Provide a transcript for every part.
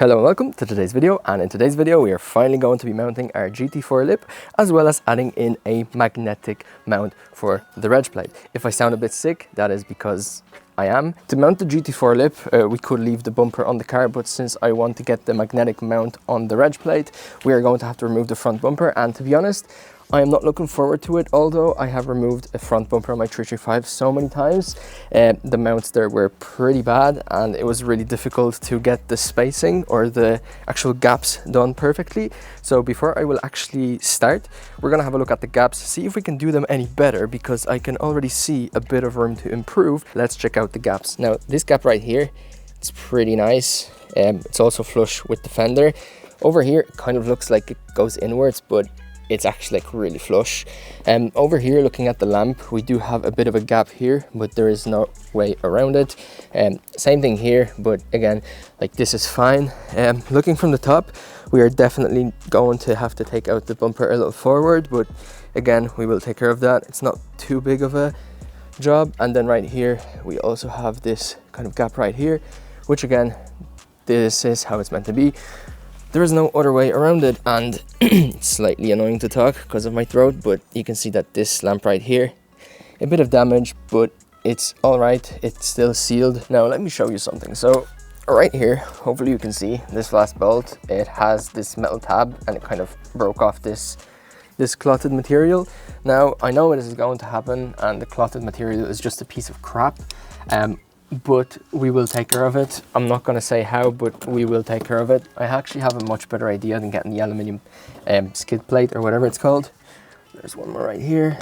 Hello and welcome to today's video, and in today's video we are finally going to be mounting our GT4 lip as well as adding in a magnetic mount for the reg plate. If I sound a bit sick, that is because I am. To mount the GT4 lip, we could leave the bumper on the car, but since I want to get the magnetic mount on the reg plate, we are going to have to remove the front bumper, and to be honest, I am not looking forward to it, although I have removed a front bumper on my 335 so many times. The mounts there were pretty bad and it was really difficult to get the spacing or the actual gaps done perfectly. So before I will actually start, we're gonna have a look at the gaps, see if we can do them any better, because I can already see a bit of room to improve. Let's check out the gaps. Now, this gap right here, it's pretty nice. It's also flush with the fender. Over here, it kind of looks like it goes inwards, but it's actually like really flush. Over here, looking at the lamp, we do have a bit of a gap here, but there is no way around it. Same thing here, but again, like this is fine. Looking from the top, we are definitely going to have to take out the bumper a little forward, but again, we will take care of that. It's not too big of a job. And then right here, we also have this kind of gap right here, which again, this is how it's meant to be. There is no other way around it, and it's slightly annoying to talk because of my throat, but you can see that this lamp right here, a bit of damage, but it's all right. It's still sealed. Now let me show you something. So right here, hopefully you can see this last bolt. It has this metal tab and it kind of broke off this clotted material. Now I know this is going to happen, and the clotted material is just a piece of crap. But we will take care of it. I'm not going to say how, but we will take care of it. I actually have a much better idea than getting the aluminium skid plate or whatever it's called. There's one more right here.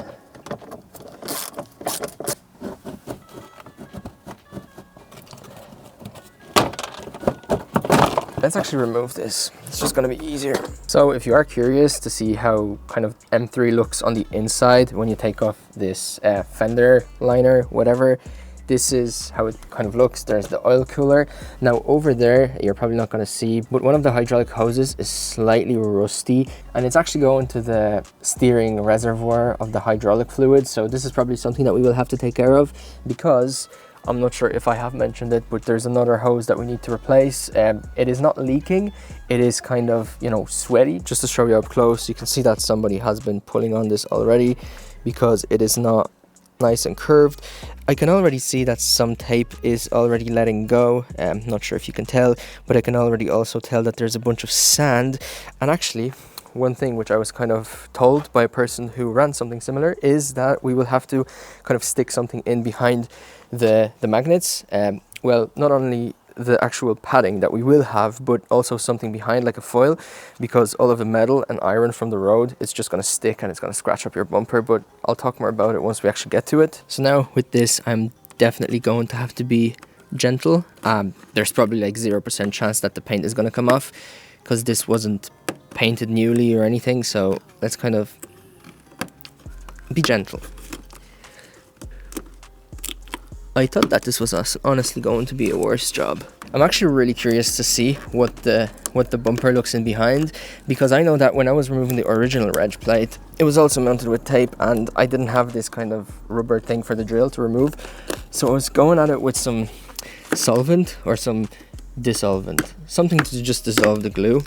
Let's actually remove this. It's just going to be easier. So if you are curious to see how kind of M3 looks on the inside when you take off this fender liner, whatever, this is how it kind of looks. There's the oil cooler. Now over there, you're probably not going to see, but one of the hydraulic hoses is slightly rusty, and it's actually going to the steering reservoir of the hydraulic fluid. So this is probably something that we will have to take care of, because I'm not sure if I have mentioned it, but there's another hose that we need to replace. It is not leaking. It is kind of, you know, sweaty. Just to show you up close, you can see that somebody has been pulling on this already because it is not nice and curved. I can already see that some tape is already letting go. Not sure if you can tell, but I can already also tell that there's a bunch of sand. And actually, one thing which I was kind of told by a person who ran something similar is that we will have to kind of stick something in behind the magnets. Well, not only the actual padding that we will have, but also something behind, like a foil, because all of the metal and iron from the road is just going to stick and it's going to scratch up your bumper. But I'll talk more about it once we actually get to it. So now with this, I'm definitely going to have to be gentle. There's probably like 0% chance that the paint is going to come off because this wasn't painted newly or anything. So let's kind of be gentle. I thought that this was honestly going to be a worse job. I'm actually really curious to see what the bumper looks in behind, because I know that when I was removing the original reg plate, it was also mounted with tape, and I didn't have this kind of rubber thing for the drill to remove. So I was going at it with some solvent or some dissolvent, something to just dissolve the glue.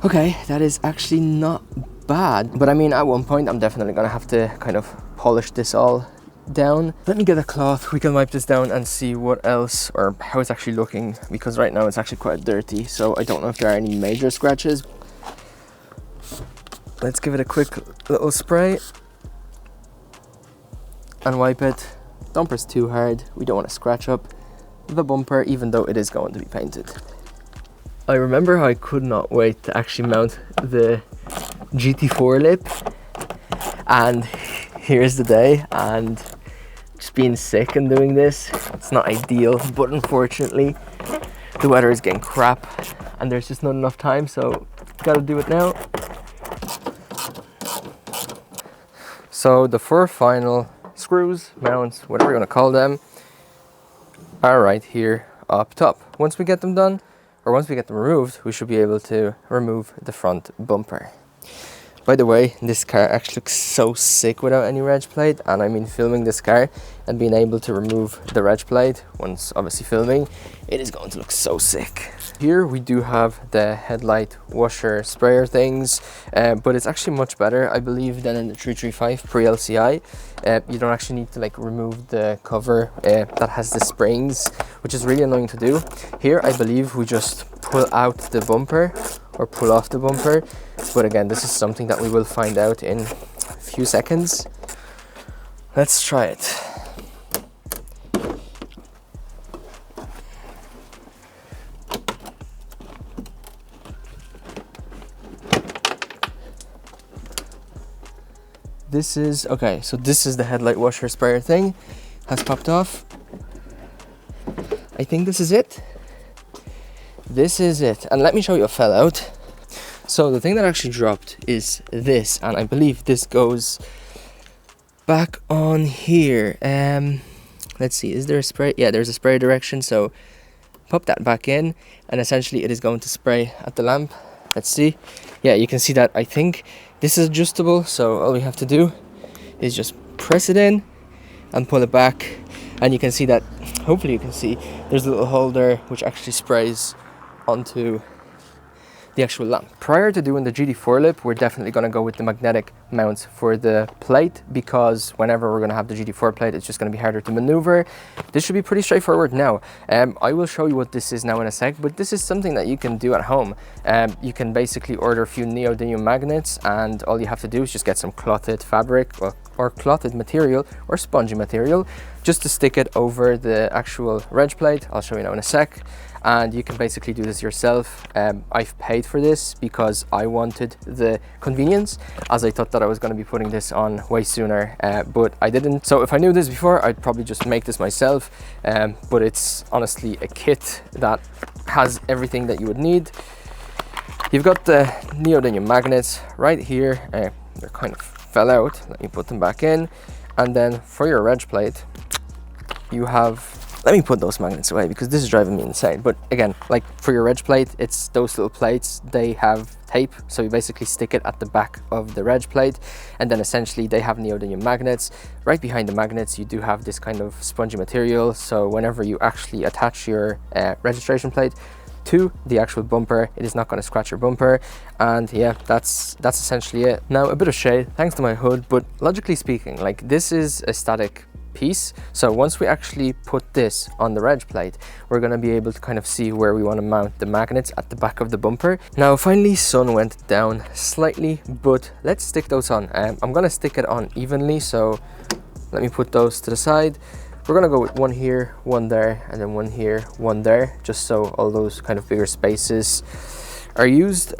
Okay, that is actually not bad, but I mean, at one point I'm definitely gonna have to kind of polish this all down. Let me get a cloth, we can wipe this down and see what else, or how it's actually looking, because right now it's actually quite dirty, so I don't know if there are any major scratches. Let's give it a quick little spray and wipe it. Don't press too hard, we don't want to scratch up the bumper, even though it is going to be painted. I remember how I could not wait to actually mount the GT4 lip, and here's the day, and just being sick and doing this, it's not ideal, but unfortunately the weather is getting crap and there's just not enough time, so gotta do it now. So the 4 final screws, mounts, whatever you want to call them, are right here up top. Once we get them done, or once we get them removed, we should be able to remove the front bumper. By the way, this car actually looks so sick without any reg plate, and I mean filming this car and being able to remove the reg plate once obviously filming, it is going to look so sick. Here we do have the headlight washer sprayer things, but it's actually much better, I believe, than in the 335 pre-LCI. You don't actually need to like remove the cover that has the springs, which is really annoying to do. Here I believe we just pull out the bumper or pull off the bumper, but again, this is something that we will find out in a few seconds. Let's try it. This is okay, so this is the headlight washer sprayer thing, has popped off. I think this is it. This is it, and let me show you a fell out. So the thing that actually dropped is this, and I believe this goes back on here. Let's see, is there a spray? Yeah, there's a spray direction, so pop that back in, and essentially it is going to spray at the lamp. Let's see. Yeah, you can see that. I think this is adjustable, so all we have to do is just press it in and pull it back, and you can see that, hopefully you can see, there's a little holder which actually sprays onto the actual lamp. Prior to doing the GT4 lip, we're definitely going to go with the magnetic mounts for the plate, because whenever we're going to have the GT4 plate, it's just going to be harder to maneuver. This should be pretty straightforward now. I will show you what this is now in a sec, but this is something that you can do at home. You can basically order a few neodymium magnets, and all you have to do is just get some clothed fabric or clothed material or spongy material just to stick it over the actual reg plate. I'll show you now in a sec. And you can basically do this yourself. I've paid for this because I wanted the convenience, as I thought that I was going to be putting this on way sooner, but I didn't. So if I knew this before, I'd probably just make this myself, but it's honestly a kit that has everything that you would need. You've got the neodymium magnets right here. They're kind of fell out. Let me put them back in. And then for your reg plate, you have, let me put those magnets away because this is driving me insane. But again, like for your reg plate, it's those little plates. They have tape, so you basically stick it at the back of the reg plate, and then essentially they have neodymium magnets. Right behind the magnets, you do have this kind of spongy material, so whenever you actually attach your registration plate to the actual bumper, it is not going to scratch your bumper. And yeah, that's essentially it. Now a bit of shade thanks to my hood, but logically speaking, like this is a static piece, so once we actually put this on the reg plate, we're going to be able to kind of see where we want to mount the magnets at the back of the bumper. Now finally, sun went down slightly, but let's stick those on. I'm going to stick it on evenly, so let me put those to the side. We're going to go with one here, one there, and then one here, one there, just so all those kind of bigger spaces are used.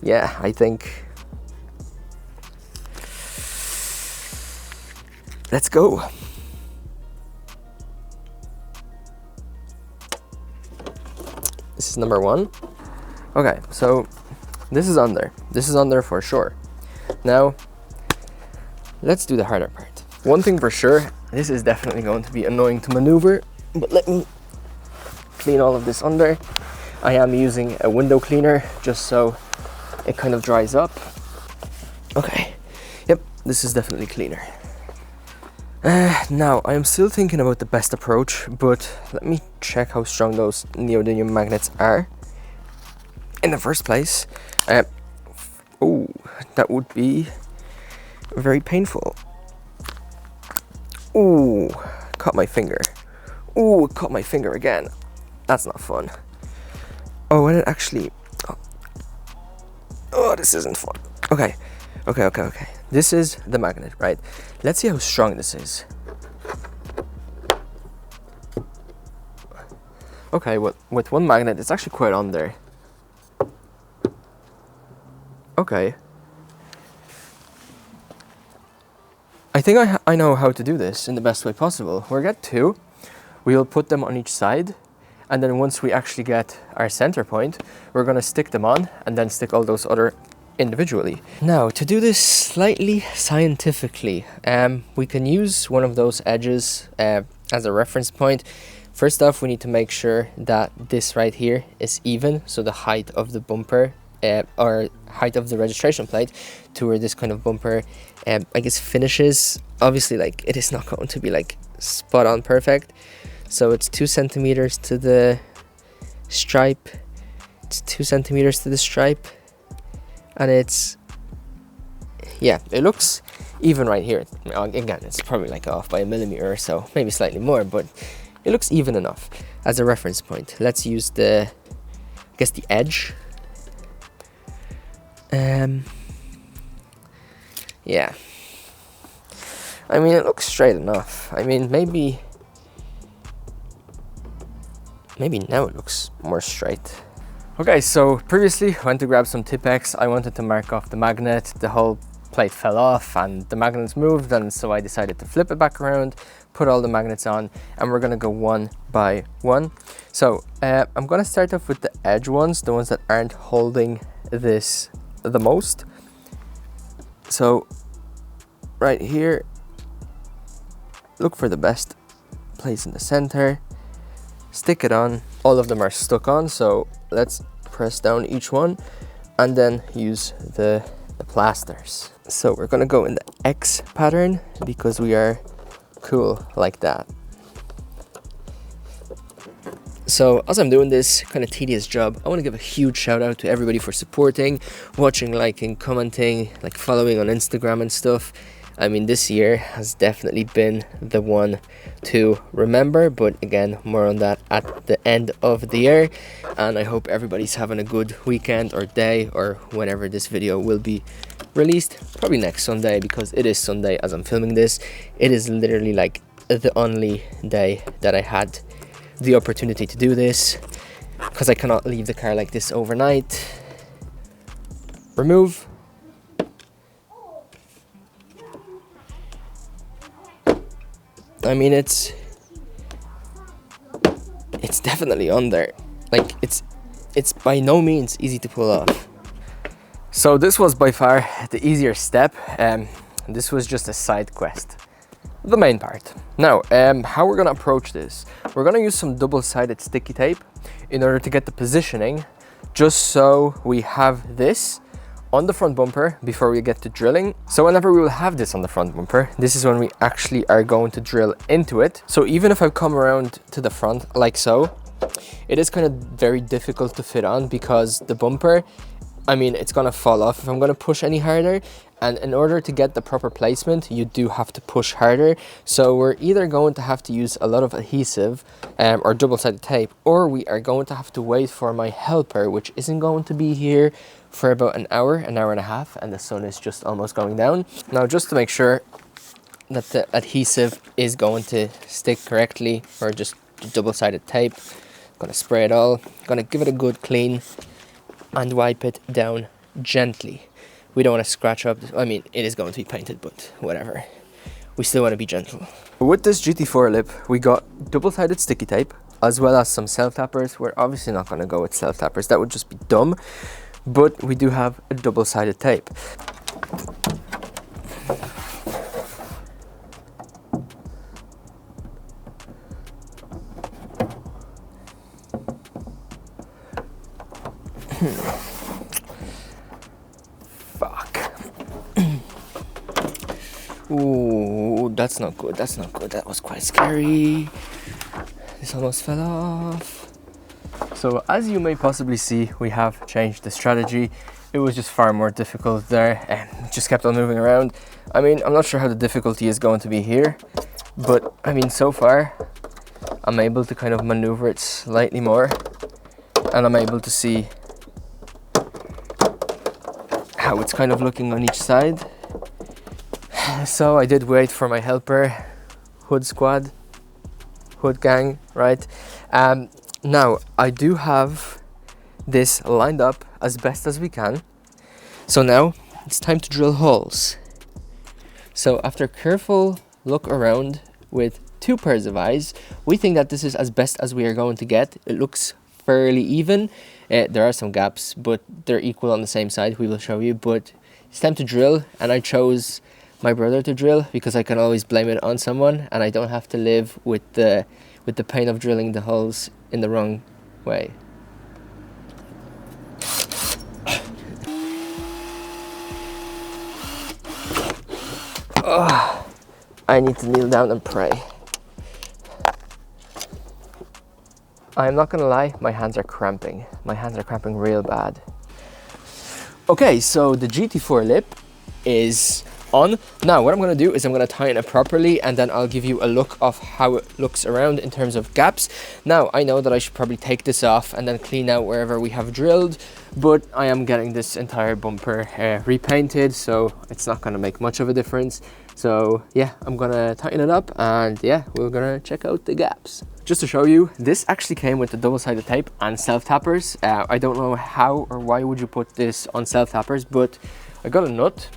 Yeah, I think let's go. This is number one. Okay, so this is on there. This is on there for sure. Now, let's do the harder part. One thing for sure, this is definitely going to be annoying to maneuver, but let me clean all of this under. I am using a window cleaner just so it kind of dries up. Okay, yep, this is definitely cleaner. Now, I am still thinking about the best approach, but let me check how strong those neodymium magnets are in the first place. Oh, that would be very painful. Ooh, caught my finger. Ooh, caught my finger again. That's not fun. Oh, and it actually... Oh, this isn't fun. Okay. This is the magnet, right? Let's see how strong this is. Okay, with one magnet, it's actually quite on there. Okay. I think I know how to do this in the best way possible. We'll get two, we'll put them on each side, and then once we actually get our center point, we're going to stick them on and then stick all those other individually. Now, to do this slightly scientifically, we can use one of those edges as a reference point. First off, we need to make sure that this right here is even, so the height of the bumper or height of the registration plate to where this kind of bumper I guess finishes. Obviously, like, it is not going to be like spot on perfect, so it's 2 centimeters to the stripe, it's 2 centimeters to the stripe, and it's, yeah, it looks even right here. Again, it's probably like off by a millimeter or so, maybe slightly more, but it looks even enough as a reference point. Let's use the, I guess, the edge. Yeah, I mean, it looks straight enough. I mean, maybe now it looks more straight. Okay, so previously I went to grab some Tipex. I wanted to mark off the magnet. The whole plate fell off and the magnets moved, and so I decided to flip it back around, put all the magnets on, and we're gonna go one by one. So I'm gonna start off with the edge ones, the ones that aren't holding this the most. So right here, look for the best place in the center, stick it on. All of them are stuck on, so let's press down each one and then use the plasters. So we're gonna go in the X pattern because we are cool like that. So as I'm doing this kind of tedious job, I want to give a huge shout out to everybody for supporting, watching, liking, commenting, like following on Instagram and stuff. I mean, this year has definitely been the one to remember, but again, more on that at the end of the year. And I hope everybody's having a good weekend or day, or whenever this video will be released, probably next Sunday, because it is Sunday as I'm filming this. It is literally like the only day that I had the opportunity to do this, because I cannot leave the car like this overnight. Remove. I mean, it's definitely on there. Like, it's by no means easy to pull off. So this was by far the easier step. This was just a side quest. The main part. Now, how we're gonna approach this, we're gonna use some double-sided sticky tape in order to get the positioning, just so we have this on the front bumper before we get to drilling. So whenever we will have this on the front bumper, this is when we actually are going to drill into it. So even if I come around to the front like so, it is kind of very difficult to fit on, because the bumper, I mean, it's gonna fall off if I'm gonna push any harder. And in order to get the proper placement, you do have to push harder. So we're either going to have to use a lot of adhesive or double-sided tape, or we are going to have to wait for my helper, which isn't going to be here for about an hour and a half, and the sun is just almost going down. Now, just to make sure that the adhesive is going to stick correctly, or just double-sided tape, I'm gonna spray it all, gonna give it a good clean and wipe it down gently. We don't want to scratch up. I mean, it is going to be painted, but whatever. We still want to be gentle. With this GT4 lip, we got double-sided sticky tape, as well as some self-tappers. We're obviously not going to go with self-tappers. That would just be dumb. But we do have a double-sided tape. Ooh, that's not good, that's not good. That was quite scary. This almost fell off. So as you may possibly see, we have changed the strategy. It was just far more difficult there, and just kept on moving around. I mean, I'm not sure how the difficulty is going to be here, but I mean, so far I'm able to kind of maneuver it slightly more, and I'm able to see how it's kind of looking on each side. So I did wait for my helper, hood squad, hood gang, right? Now I do have this lined up as best as we can. So now it's time to drill holes. So after careful look around with 2 pairs of eyes, we think that this is as best as we are going to get. It looks fairly even. There are some gaps, but they're equal on the same side. We will show you, but it's time to drill, and I chose my brother to drill because I can always blame it on someone, and I don't have to live with the pain of drilling the holes in the wrong way. I need to kneel down and pray. I'm not gonna lie, my hands are cramping. My hands are cramping real bad. Okay, so the GT4 lip is on. Now what I'm gonna do is I'm gonna tighten it properly, and then I'll give you a look of how it looks around in terms of gaps. Now I know that I should probably take this off and then clean out wherever we have drilled, but I am getting this entire bumper repainted, so it's not gonna make much of a difference. So yeah, I'm gonna tighten it up, and yeah, we're gonna check out the gaps. Just to show you, this actually came with the double-sided tape and self-tappers. I don't know how or why would you put this on self-tappers, but I got a nut,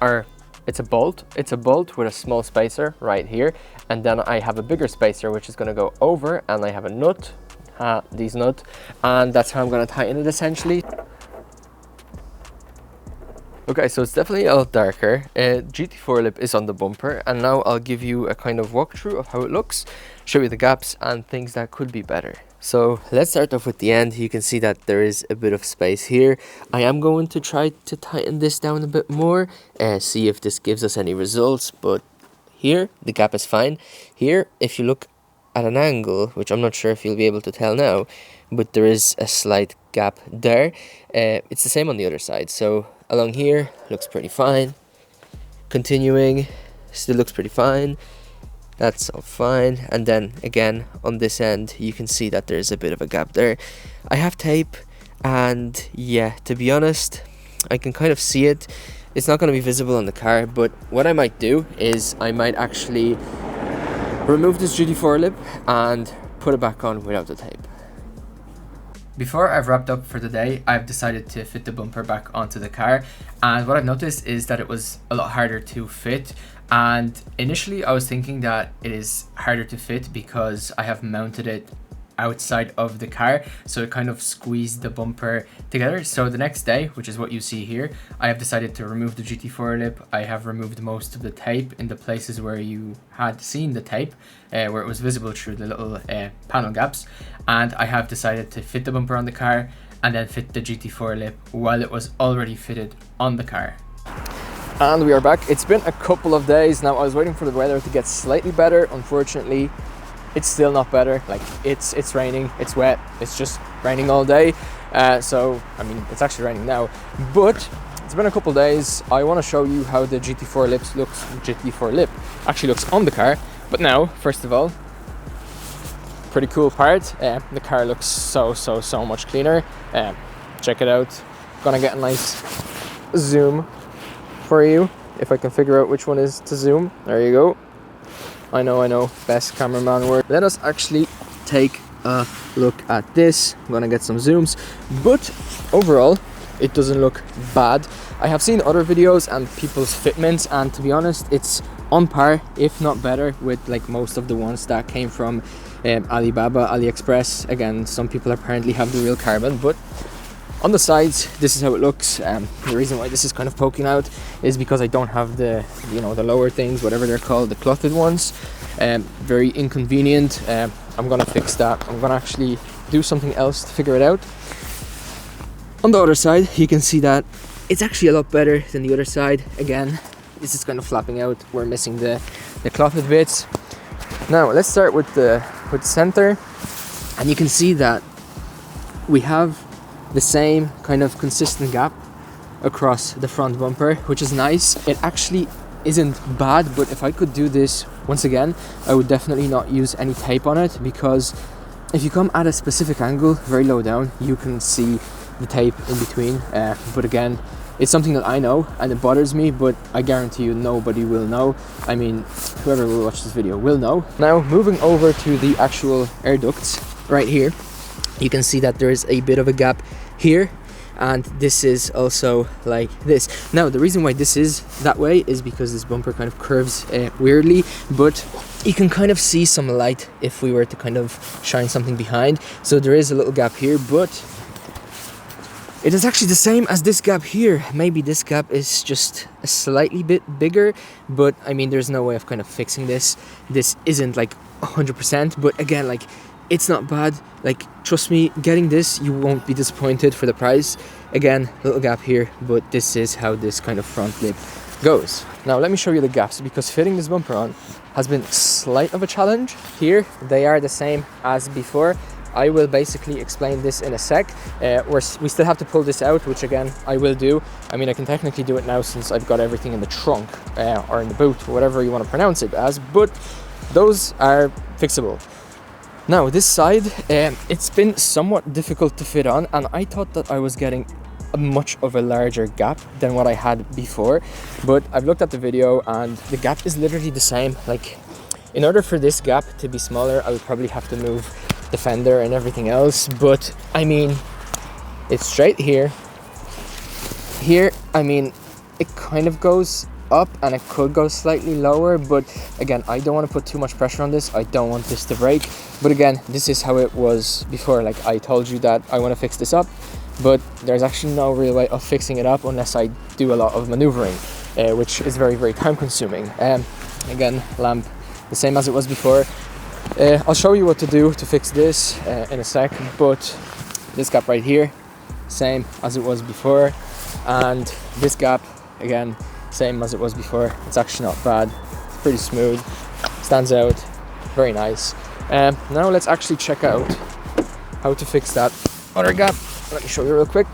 or it's a bolt with a small spacer right here, and then I have a bigger spacer which is going to go over, and I have a nut, these nut, and that's how I'm going to tighten it essentially. Okay, so it's definitely a lot darker. GT4 lip is on the bumper, and now I'll give you a kind of walkthrough of how it looks, show you the gaps and things that could be better. So let's start off with the end. You can see that there is a bit of space here. I am going to try to tighten this down a bit more, see if this gives us any results, but here the gap is fine. Here, if you look at an angle, which I'm not sure if you'll be able to tell now, but there is a slight gap there. It's the same on the other side, so along here looks pretty fine. Continuing, still looks pretty fine. That's all fine. And then again on this end you can see that there's a bit of a gap there. I have tape, and yeah, to be honest, I can kind of see it. It's not going to be visible on the car, but what I might do is I might actually remove this GT4 lip and put it back on without the tape. Before I've wrapped up for the day, I've decided to fit the bumper back onto the car, and what I've noticed is that it was a lot harder to fit. And initially I was thinking that it is harder to fit because I have mounted it outside of the car, so it kind of squeezed the bumper together. So the next day, which is what you see here, I have decided to remove the GT4 lip. I have removed most of the tape in the places where you had seen the tape, where it was visible through the little panel gaps, and I have decided to fit the bumper on the car and then fit the GT4 lip while it was already fitted on the car. And we are back. It's been a couple of days now. I was waiting for the weather to get slightly better. Unfortunately, it's still not better. Like it's raining, it's wet, it's just raining all day. So I mean, it's actually raining now, but it's been a couple of days. I want to show you how the GT4 lip actually looks on the car. But now, first of all, pretty cool part. The car looks so much cleaner. Check it out. Gonna get a nice zoom for you, if I can figure out which one is to zoom. There you go. I know, best cameraman word. Let us actually take a look at this. I'm gonna get some zooms, but overall it doesn't look bad. I have seen other videos and people's fitments, and to be honest, it's on par, if not better, with like most of the ones that came from Alibaba, AliExpress. Again, some people apparently have the real carbon, but on the sides, this is how it looks. The reason why this is kind of poking out is because I don't have the, the lower things, whatever they're called, the clothed ones. Very inconvenient. I'm gonna fix that. I'm gonna actually do something else to figure it out. On the other side, you can see that it's actually a lot better than the other side. Again, this is kind of flapping out. We're missing the clothed bits. Now let's start with the center, and you can see that we have the same kind of consistent gap across the front bumper, which is nice. It actually isn't bad, but if I could do this once again, I would definitely not use any tape on it, because if you come at a specific angle very low down, you can see the tape in between. But again, it's something that I know and it bothers me, but I guarantee you nobody will know. I mean, whoever will watch this video will know. Now moving over to the actual air ducts right here, you can see that there is a bit of a gap here, and this is also like this. Now the reason why this is that way is because this bumper kind of curves weirdly, but you can kind of see some light if we were to kind of shine something behind. So there is a little gap here, but it is actually the same as this gap here. Maybe this gap is just a slightly bit bigger, but I mean, there's no way of kind of fixing this. This isn't like 100%, but again, like, it's not bad. Like, trust me, getting this, you won't be disappointed for the price. Again, little gap here, but this is how this kind of front lip goes. Now let me show you the gaps, because fitting this bumper on has been slight of a challenge. Here they are the same as before. I will basically explain this in a sec. We still have to pull this out, which again I will do. I mean, I can technically do it now since I've got everything in the trunk or in the boot, whatever you want to pronounce it as, but those are fixable. Now this side, it's been somewhat difficult to fit on, and I thought that I was getting much of a larger gap than what I had before, but I've looked at the video and the gap is literally the same. Like, in order for this gap to be smaller, I would probably have to move the fender and everything else, but I mean, it's straight here. Here, I mean, it kind of goes up and it could go slightly lower, but again, I don't want to put too much pressure on this. I don't want this to break, but again, this is how it was before. Like I told you that I want to fix this up, but there's actually no real way of fixing it up unless I do a lot of maneuvering, which is very, very time consuming. Again, lamp the same as it was before. I'll show you what to do to fix this in a sec, but this gap right here, same as it was before, and this gap, again, same as it was before. It's actually not bad. It's pretty smooth, stands out, very nice. Now let's actually check out how to fix that other gap. Let me show you real quick.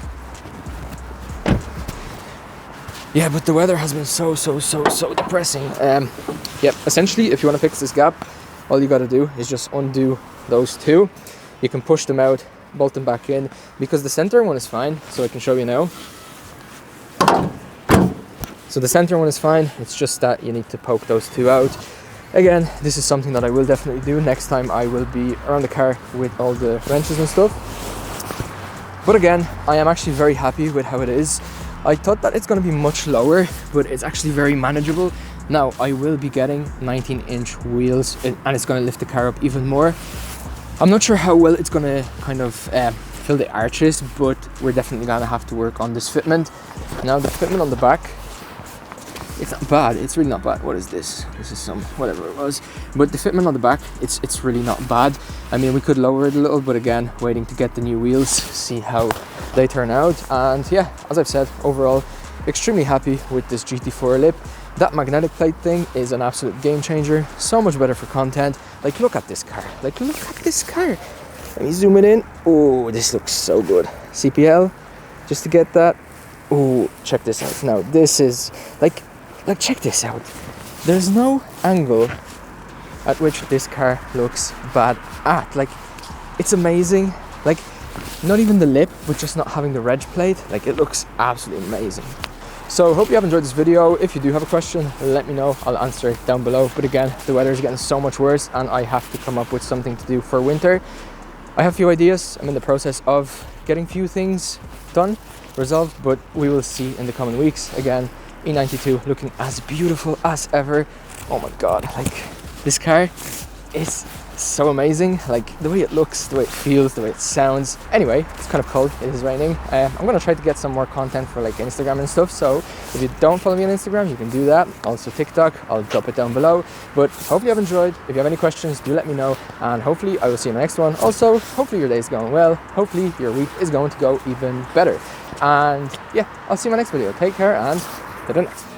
Yeah, but the weather has been so depressing. Yep, essentially, if you want to fix this gap, all you got to do is just undo those two. You can push them out, bolt them back in, because the center one is fine. So I can show you now. So the center one is fine. It's just that you need to poke those two out. Again, this is something that I will definitely do next time I will be around the car with all the wrenches and stuff. But again, I am actually very happy with how it is. I thought that it's going to be much lower, but it's actually very manageable. Now, I will be getting 19-inch wheels, and it's going to lift the car up even more. I'm not sure how well it's going to kind of fill the arches, but we're definitely going to have to work on this fitment. Now, the fitment on the back, it's not bad. It's really not bad. What is this? This is some whatever it was. But the fitment on the back, it's really not bad. I mean, we could lower it a little, but again, waiting to get the new wheels, see how they turn out. And yeah, as I've said, overall, extremely happy with this GT4 lip. That magnetic plate thing is an absolute game changer. So much better for content. Like, look at this car. Like, look at this car. Let me zoom it in. Oh, this looks so good. CPL, just to get that. Oh, check this out. Now, this is like check this out. There's no angle at which this car looks bad at. Like, it's amazing. Like, not even the lip, but just not having the reg plate. Like, it looks absolutely amazing. So hope you have enjoyed this video. If you do have a question, let me know. I'll answer it down below. But again, the weather is getting so much worse and I have to come up with something to do for winter. I have a few ideas. I'm in the process of getting a few things done, resolved, but we will see in the coming weeks. Again, E92 looking as beautiful as ever. Oh my God, like, this car is so amazing. Like, the way it looks, the way it feels, the way it sounds. Anyway, it's kind of cold, it is raining. I'm gonna try to get some more content for like Instagram and stuff, so if you don't follow me on Instagram, you can do that. Also TikTok, I'll drop it down below. But hopefully you have enjoyed. If you have any questions, do let me know, and hopefully I will see you in the next one. Also, hopefully your day is going well. Hopefully your week is going to go even better. And yeah, I'll see you in my next video. Take care, and to the next.